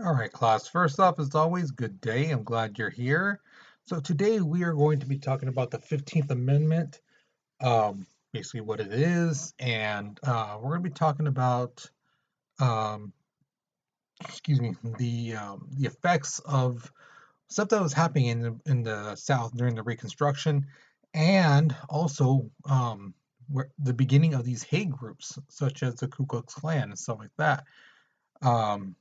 All right, class. First off, as always, good day. I'm glad you're here. So today we are going to be talking about the 15th Amendment, basically what it is, and we're going to be talking about, um, excuse me, the effects of stuff that was happening in the South during the Reconstruction, and also the beginning of these hate groups, such as the Ku Klux Klan and stuff like that. Um,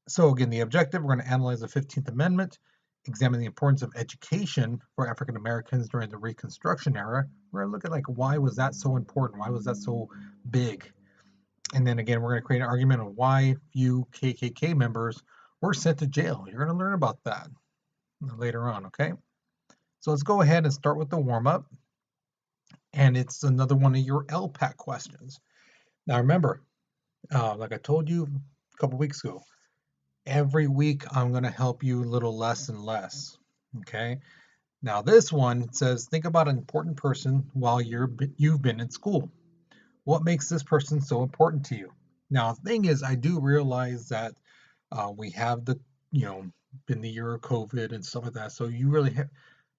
So again, the objective, we're going to analyze the 15th Amendment, examine the importance of education for African Americans during the Reconstruction era. We're going to look at like why was that so important? Why was that so big? And then again, we're going to create an argument of why few KKK members were sent to jail. You're going to learn about that later on, okay? So let's go ahead and start with the warm up. And it's another one of your LPAC questions. Now remember, like I told you a couple weeks ago, every week I'm going to help you a little less and less. Okay. Now this one says think about an important person while you've been in school. What makes this person so important to you? Now the thing is, I do realize that we have you know been the year of COVID and stuff like that. So you really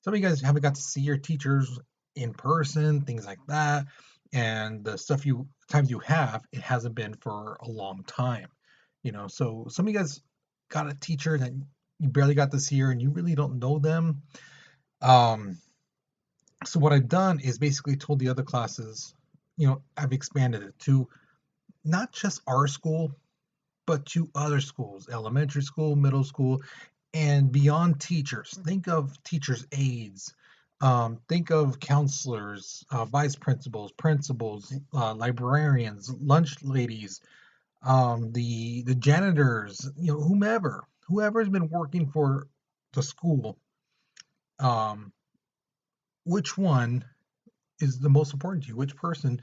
some of you guys haven't got to see your teachers in person, things like that, and the stuff you times you have, it hasn't been for a long time. So some of you guys got a teacher that you barely got to see her and you really don't know them. Um, so what I've done is basically told the other classes, I've expanded it to not just our school, but to other schools, elementary school, middle school, and beyond teachers. Think of teachers' aides. Think of counselors, vice principals, librarians, lunch ladies, the janitors, whoever's been working for the school. Um, which one is the most important to you? Which person,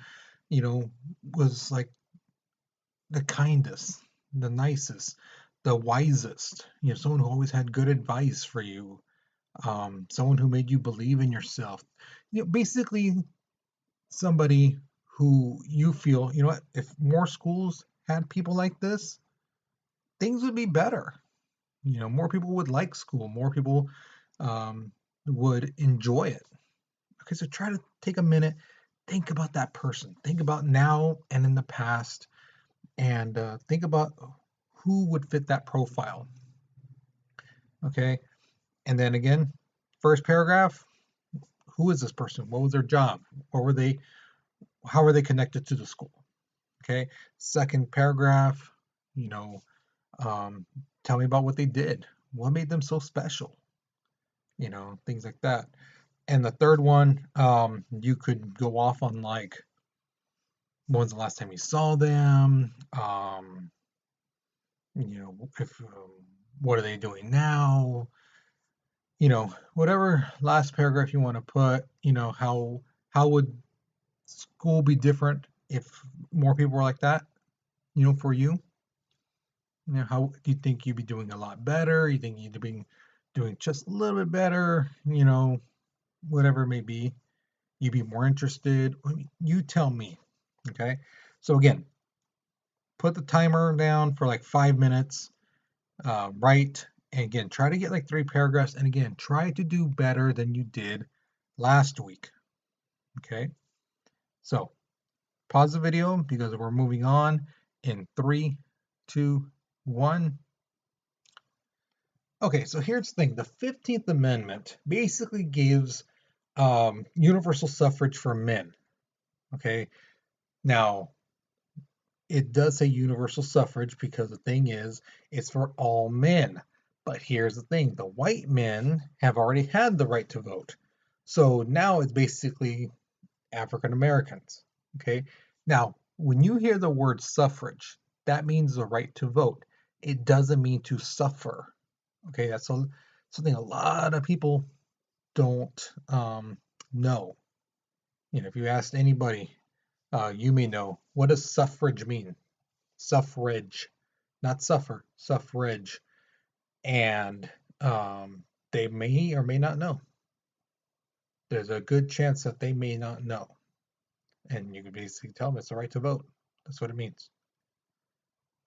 you know, was like the kindest, the nicest, the wisest? Someone who always had good advice for you. Someone who made you believe in yourself. Basically somebody who you feel, what, if more schools had people like this, things would be better. More people would like school, more people would enjoy it. Okay, so try to take a minute, think about that person, think about now and in the past, and think about who would fit that profile. Okay, and then again, first paragraph, who is this person? What was their job? What were they? How are they connected to the school? Okay, second paragraph, you know, um, tell me about what they did. What made them so special? Things like that. And the third one, you could go off on like, when was the last time you saw them? If what are they doing now? Whatever last paragraph you want to put. How would school be different if more people were like that? For you. How do you think you'd be doing a lot better? You think you'd be doing just a little bit better? Whatever it may be. You'd be more interested. You tell me. Okay. So again, put the timer down for like 5 minutes. Write, and again, try to get like 3 paragraphs. And again, try to do better than you did last week. Okay. So pause the video because we're moving on in 3, 2, 1. Okay, so here's the thing. The 15th Amendment basically gives universal suffrage for men. Okay, now it does say universal suffrage because the thing is, it's for all men. But here's the thing, the white men have already had the right to vote. So now it's basically African Americans. Okay, now when you hear the word suffrage, that means the right to vote. It doesn't mean to suffer. Okay, that's something a lot of people don't know. If you ask anybody, you may know, what does suffrage mean? Suffrage, not suffer, suffrage. And they may or may not know. There's a good chance that they may not know. And you can basically tell them it's the right to vote. That's what it means.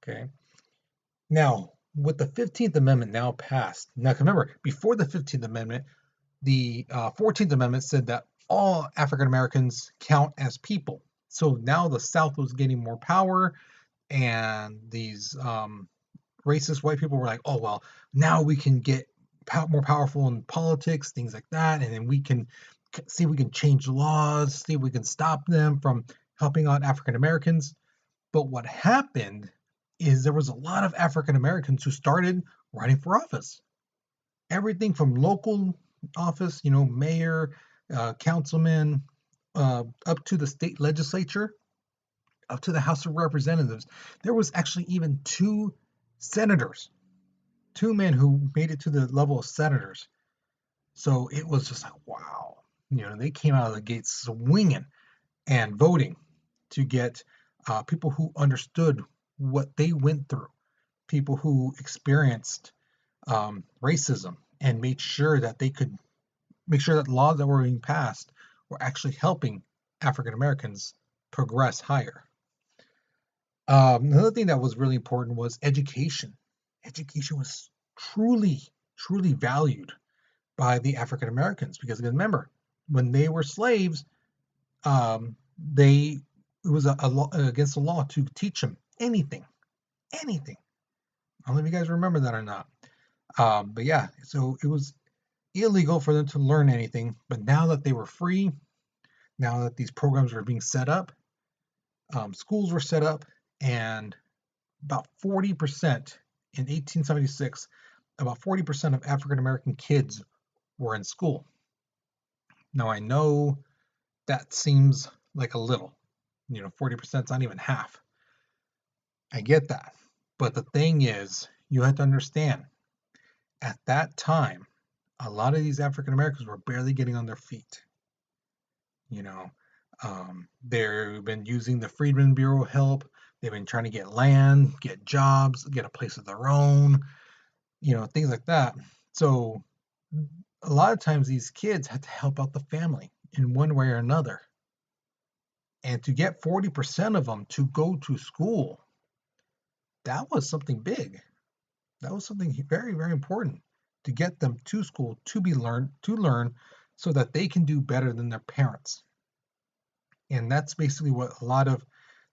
Okay. Now, with the 15th Amendment now passed, now remember, before the 15th Amendment, the 14th Amendment said that all African Americans count as people. So now the South was getting more power, and these racist white people were like, oh, well, now we can get more powerful in politics, things like that, and then we can see if we can change laws, see if we can stop them from helping out African Americans. But what happened is there was a lot of African Americans who started running for office. Everything from local office, mayor, councilman, up to the state legislature, up to the House of Representatives. There was actually even two senators, two men who made it to the level of senators. So it was just like, wow. They came out of the gates swinging and voting to get people who understood what they went through, people who experienced racism, and made sure that they could make sure that laws that were being passed were actually helping African Americans progress higher. Another thing that was really important was education. Education was truly, truly valued by the African Americans because remember, when they were slaves, they it was a law, against the law to teach them anything, anything. I don't know if you guys remember that or not. But yeah, so it was illegal for them to learn anything. But now that they were free, now that these programs were being set up, schools were set up, and about 40% in 1876, about 40% of African American kids were in school. Now I know that seems like a little, 40% is not even half. I get that. But the thing is, you have to understand, at that time, a lot of these African Americans were barely getting on their feet. You know, they've been using the Freedmen Bureau help. They've been trying to get land, get jobs, get a place of their own, things like that. So a lot of times these kids had to help out the family in one way or another. And to get 40% of them to go to school, that was something big. That was something very, very important to get them to school to learn so that they can do better than their parents. And that's basically what a lot of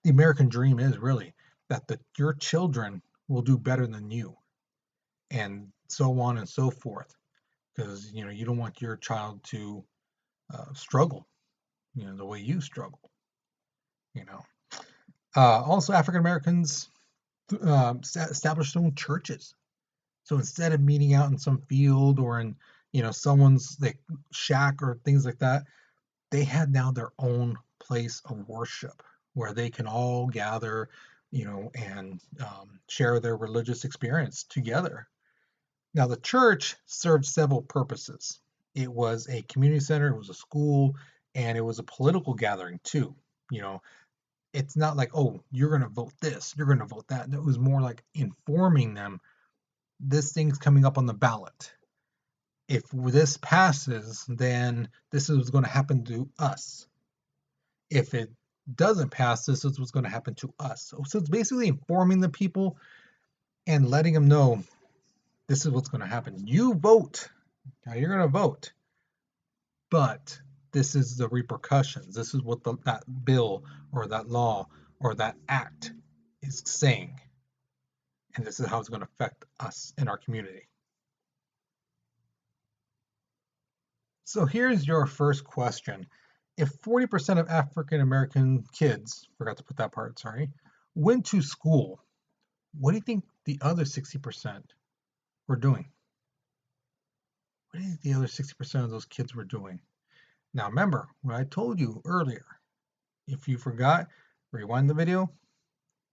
the American dream is really, that your children will do better than you, and so on and so forth. Because you don't want your child to struggle, the way you struggle. You know. Also, African Americans established their own churches. So instead of meeting out in some field or in someone's like shack or things like that, they had now their own place of worship where they can all gather, and share their religious experience together. Now the church served several purposes. It was a community center, it was a school, and it was a political gathering too. You know, it's not like, oh, you're going to vote this, you're going to vote that. It was more like informing them, this thing's coming up on the ballot. If this passes, then this is what's going to happen to us. If it doesn't pass, this is what's going to happen to us. So it's basically informing the people and letting them know this is what's going to happen. You vote. Now you're going to vote, but this is the repercussions. This is what that bill or that law or that act is saying. And this is how it's going to affect us in our community. So here's your first question. If 40% of African American kids, forgot to put that part, sorry, went to school, what do you think the other 60% were doing? What do you think the other 60% of those kids were doing? Now remember what I told you earlier. If you forgot, rewind the video.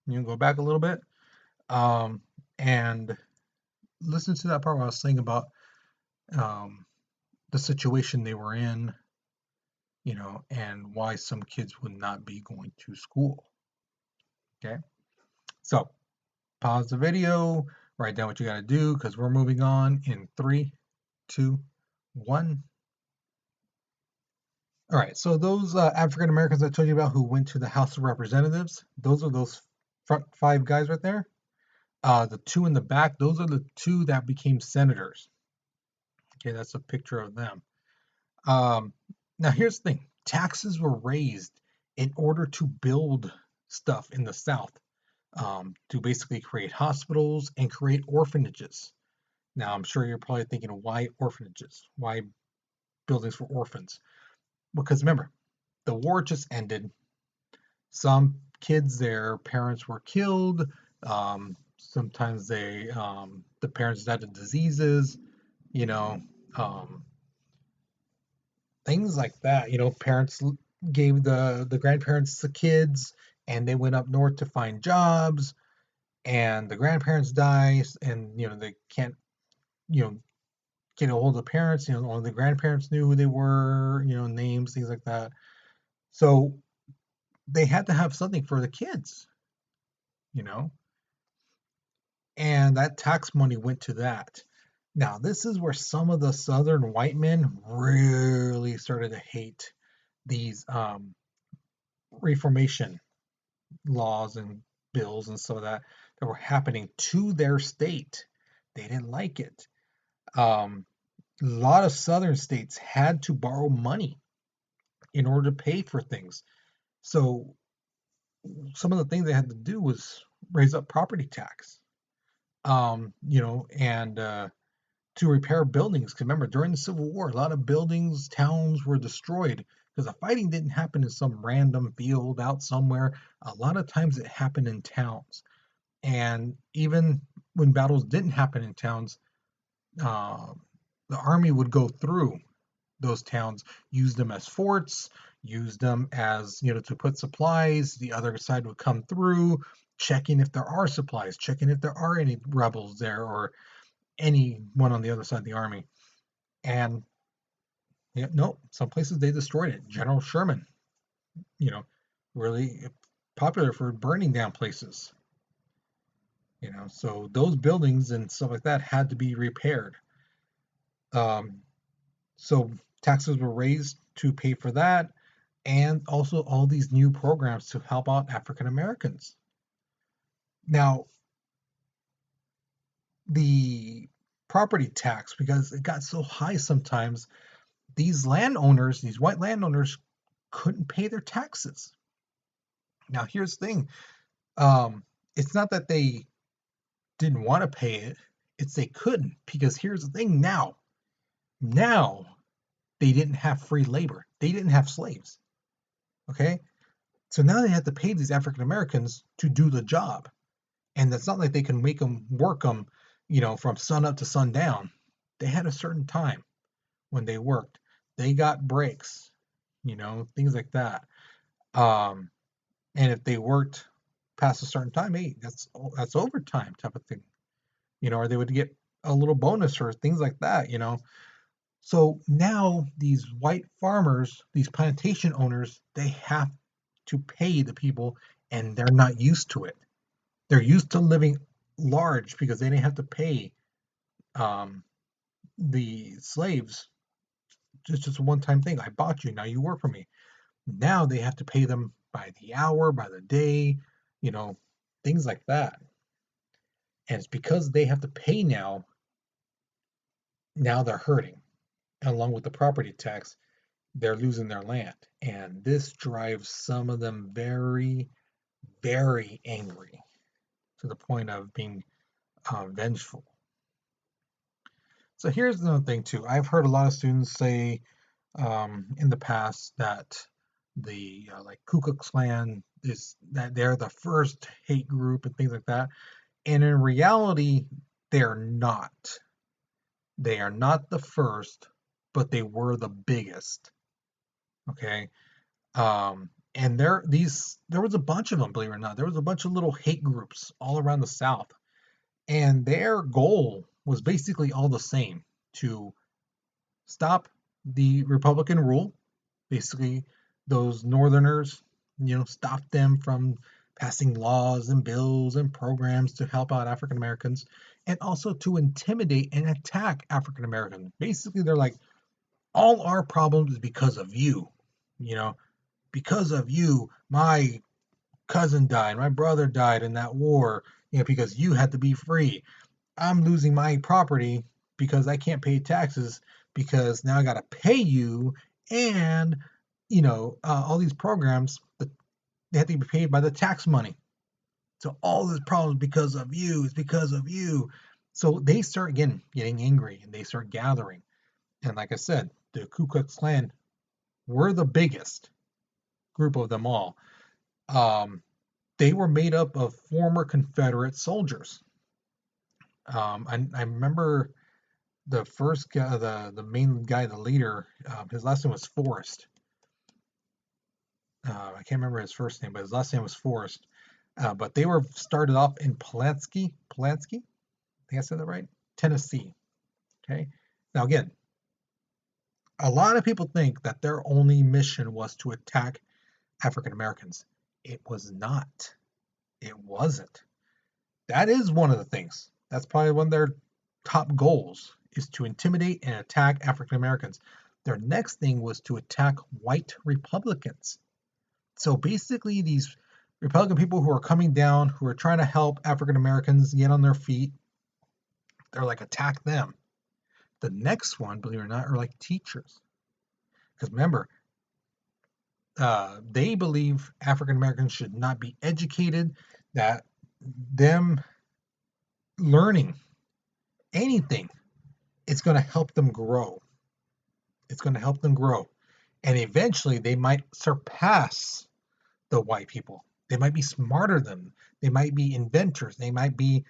You can go back a little bit and listen to that part where I was saying about the situation they were in, and why some kids would not be going to school. Okay, so pause the video, write down what you got to do because we're moving on in 3, 2, 1. All right, so those African Americans I told you about who went to the House of Representatives, those are those front 5 guys right there. The two in the back, those are the two that became senators. Okay, that's a picture of them. Um, Now, here's the thing: taxes were raised in order to build stuff in the South, to basically create hospitals and create orphanages. Now, I'm sure you're probably thinking, why orphanages? Why buildings for orphans? Because remember, the war just ended. Some kids, their parents were killed. Sometimes the parents died of diseases. You know, um, things like that. Parents gave the grandparents the kids, and they went up north to find jobs, and the grandparents die, and they can't you know get a hold of the parents. Only the grandparents knew who they were. Names, things like that. So they had to have something for the kids. You know, and that tax money went to that. Now, this is where some of the Southern white men really started to hate these Reformation laws and bills and so that were happening to their state. They didn't like it. A lot of Southern states had to borrow money in order to pay for things. So some of the things they had to do was raise up property tax, and to repair buildings. Because remember, during the Civil War, a lot of buildings, towns were destroyed because the fighting didn't happen in some random field out somewhere. A lot of times it happened in towns. And even when battles didn't happen in towns, uh, the army would go through those towns, use them as forts, use them as, to put supplies. The other side would come through, checking if there are supplies, checking if there are any rebels there or anyone on the other side of the army. And yeah, no, some places they destroyed it. General Sherman, you know, really popular for burning down places. So those buildings and stuff like that had to be repaired. Um, so taxes were raised to pay for that, and also all these new programs to help out African Americans. Now, the property tax, because it got so high sometimes, these landowners, these white landowners, couldn't pay their taxes. Now, here's the thing: um, it's not that they didn't want to pay it; it's they couldn't. Because here's the thing: now they didn't have free labor; they didn't have slaves. Okay, so now they had to pay these African Americans to do the job, and it's not like they can make them work them, from sun up to sundown. They had a certain time when they worked. They got breaks, things like that. Um, and if they worked past a certain time, hey, that's overtime type of thing, or they would get a little bonus or things like that. So now these white farmers, these plantation owners, they have to pay the people, and they're not used to it. They're used to living large because they didn't have to pay um, the slaves. It's just a one-time thing. I bought you, now you work for me. Now they have to pay them by the hour, by the day, you know, things like that. And it's because they have to pay now they're hurting. Along with the property tax, they're losing their land. And this drives some of them very, very angry to the point of being vengeful. So here's another thing too. I've heard a lot of students say in the past that the like Ku Klux Klan is that they're the first hate group and things like that. And in reality, they're not. They are not the first, but they were the biggest. Okay. And there was a bunch of them, believe it or not. There was a bunch of little hate groups all around the South, and their goal was basically all the same: to stop the Republican rule. Basically, those Northerners, stop them from passing laws and bills and programs to help out African Americans, and also to intimidate and attack African Americans. Basically, they're like, all our problems is because of you. You know, because of you, my cousin died, my brother died in that war. because you had to be free. I'm losing my property because I can't pay taxes because now I got to pay you, and all these programs that they have to be paid by the tax money. So all this problems because of you. It's because of you. So they start again getting angry and they start gathering. And like I said, the Ku Klux Klan were the biggest group of them all. Um, they were made up of former Confederate soldiers. I remember the first guy, the main guy, the leader. His last name was Forrest. I can't remember his first name, but his last name was Forrest. But they were started off in Pulaski. I think I said that right. Tennessee. Okay. Now again, a lot of people think that their only mission was to attack African Americans. It was not. It wasn't. That is one of the things. That's probably one of their top goals is to intimidate and attack African Americans. Their next thing was to attack white Republicans. So basically, these Republican people who are coming down, who are trying to help African Americans get on their feet, they're like, attack them. The next one, believe it or not, are like teachers. Because remember, they believe African Americans should not be educated, that them learning anything, it's going to help them grow. It's going to help them grow. And eventually they might surpass the white people. They might be smarter than them. They might be inventors. They might be,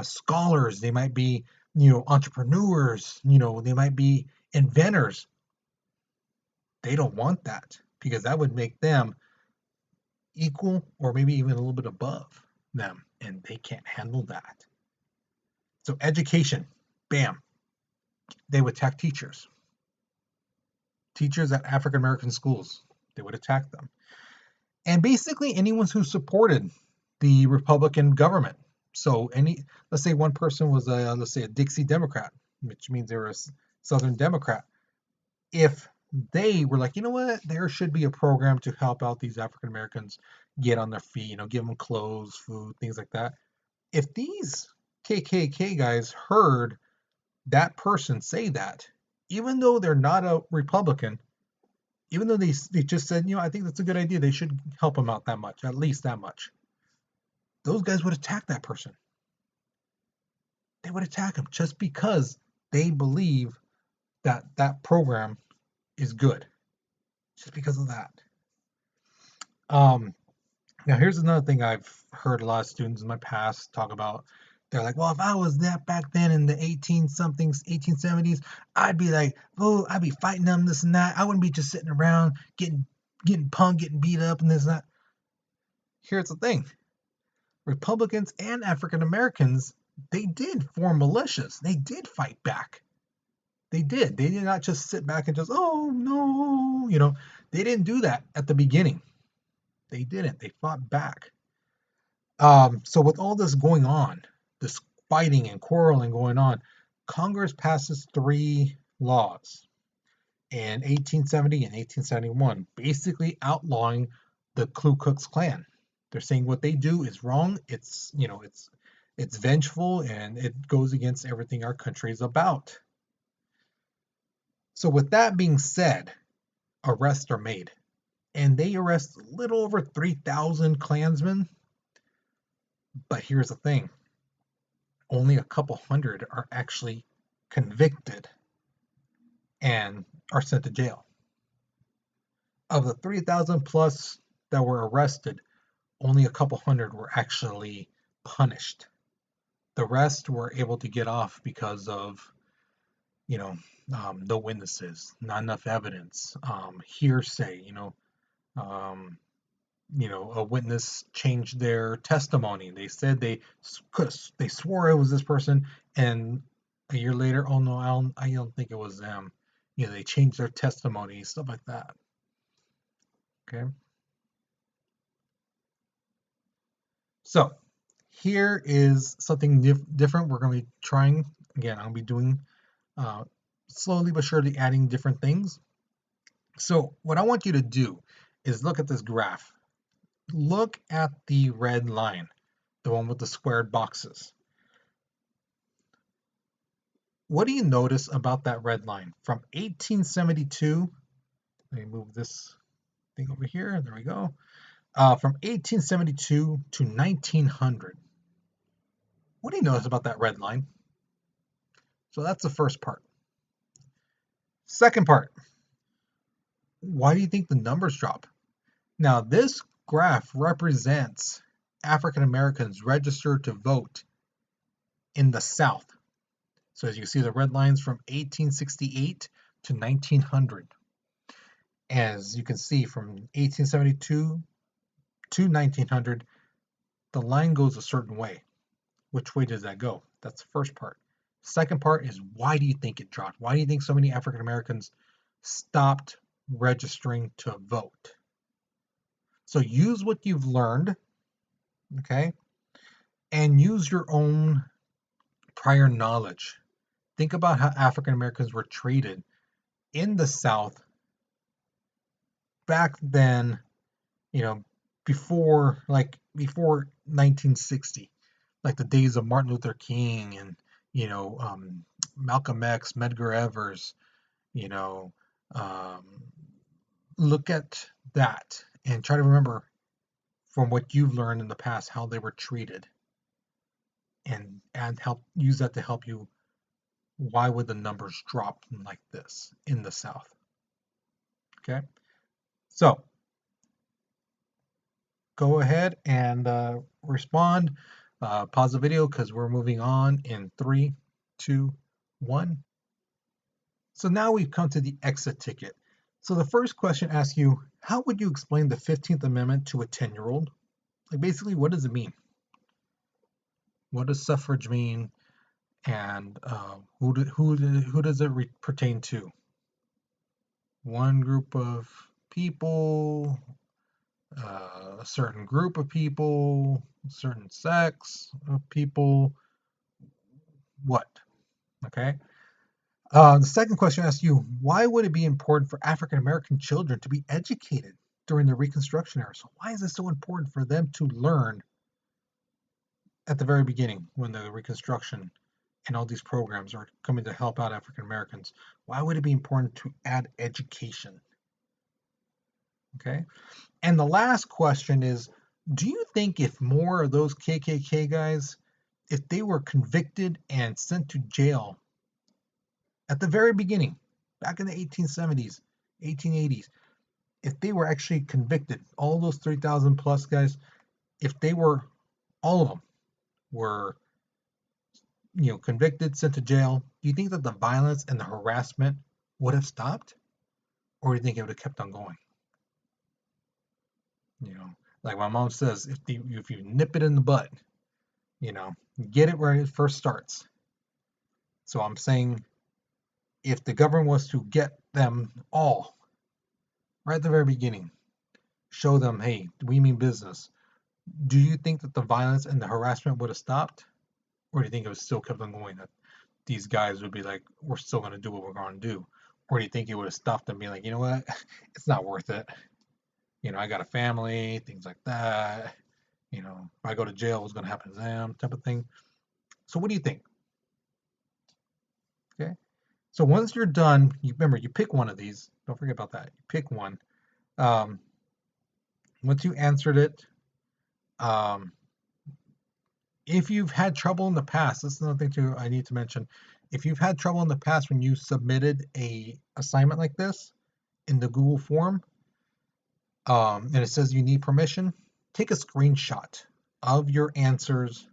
scholars. They might be, entrepreneurs. They might be inventors. They don't want that because that would make them equal or maybe even a little bit above them, and they can't handle that. So education, bam, they would attack teachers. Teachers at African American schools, they would attack them. And basically anyone who supported the Republican government. So let's say one person was let's say a Dixie Democrat, which means they were a Southern Democrat. If they were like, you know what, there should be a program to help out these African Americans get on their feet, give them clothes, food, things like that. If these KKK guys heard that person say that, even though they're not a Republican, even though they just said, I think that's a good idea, they should help them out that much, at least that much, those guys would attack that person. They would attack him just because they believe that that program is good, just because of that. Now, here's another thing I've heard a lot of students in my past talk about. They're like, well, if I was that back then in the 1870s, I'd be like, oh, I'd be fighting them, this and that. I wouldn't be just sitting around getting punked, getting beat up, and this and that. Here's the thing. Republicans and African Americans, they did form militias. They did fight back. They did. They did not just sit back and just, oh, no. They didn't do that at the beginning. They didn't. They fought back. So with all this going on, this fighting and quarreling going on, Congress passes 3 laws in 1870 and 1871, basically outlawing the Ku Klux Klan. They're saying what they do is wrong. It's vengeful and it goes against everything our country is about. So with that being said, arrests are made, and they arrest a little over 3,000 Klansmen. But here's the thing. Only a couple hundred are actually convicted and are sent to jail. Of the 3,000 plus that were arrested, only a couple hundred were actually punished. The rest were able to get off because of, no witnesses, not enough evidence, hearsay, a witness changed their testimony. They said they swore it was this person, and a year later, oh no, I don't think it was them. They changed their testimony, stuff like that. Okay. So here is something different. We're going to be trying again. I'll be doing slowly but surely adding different things. So what I want you to do is look at this graph. Look at the red line. the one with the squared boxes. What do you notice about that red line? From 1872, let me move this thing over here. There we go. From 1872 to 1900. What do you notice about that red line? So that's the first part. Second part, why do you think the numbers drop? Now, this graph represents African Americans registered to vote in the South. So as you see, the red lines from 1868 to 1900. As you can see, from 1872 to 1900, the line goes a certain way. Which way does that go? That's the first part. Second part is, why do you think it dropped? Why do you think so many African Americans stopped registering to vote? So use what you've learned, okay, and use your own prior knowledge. Think about how African Americans were treated in the South back then, you know, before 1960, like the days of Martin Luther King and Malcolm X, Medgar Evers. You know, um, look at that and try to remember from what you've learned in the past how they were treated, and help use that to help you. Why would the numbers drop like this in the South? Okay, so go ahead and respond. Pause the video because we're moving on in 3, 2, 1. So now we've come to the exit ticket. So the first question asks you, how would you explain the 15th Amendment to a 10-year-old? Like, basically, what does it mean? What does suffrage mean? And who does it pertain to? One group of people, a certain group of people, a certain sex of people, what? Okay. The second question asks you, why would it be important for African American children to be educated during the Reconstruction era? So why is it so important for them to learn at the very beginning when the Reconstruction and all these programs are coming to help out African Americans? Why would it be important to add education? Okay. And the last question is, do you think if more of those KKK guys, if they were convicted and sent to jail at the very beginning, back in the 1870s, 1880s, if they were actually convicted, all those 3,000 plus guys, if they were, all of them were, convicted, sent to jail, do you think that the violence and the harassment would have stopped? Or do you think it would have kept on going? Like my mom says, if you nip it in the bud, get it where it first starts. So I'm saying, if the government was to get them all right at the very beginning, show them, hey, we mean business, do you think that the violence and the harassment would have stopped? Or do you think it was still kept on going, that these guys would be like, we're still going to do what we're going to do? Or do you think it would have stopped them being like, you know what, it's not worth it. I got a family, things like that. If I go to jail, what's going to happen to them, type of thing. So what do you think? Okay. So once you're done, remember, you pick one of these. Don't forget about that. You pick one. Once you answered it, if you've had trouble in the past, this is another thing too I need to mention. If you've had trouble in the past when you submitted a assignment like this in the Google form, and it says you need permission, take a screenshot of your answers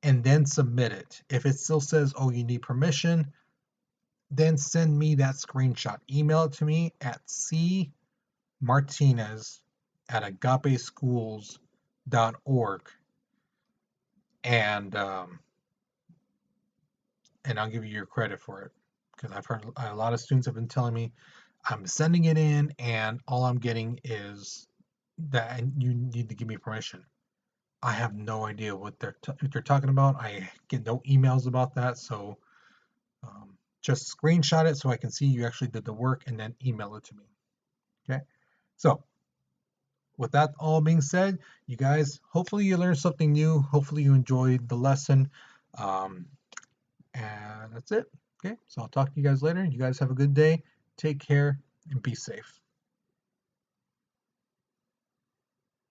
and then submit it. If it still says, oh, you need permission, then send me that screenshot. Email it to me at cmartinez@agapeschools.org, and I'll give you your credit for it, because I've heard a lot of students have been telling me I'm sending it in and all I'm getting is that you need to give me permission. I have no idea what they're talking about. I get no emails about that, so just screenshot it so I can see you actually did the work and then email it to me. Okay, so with that all being said, you guys, hopefully you learned something new. Hopefully you enjoyed the lesson. Um, and that's it. Okay, so I'll talk to you guys later. You guys have a good day. Take care and be safe.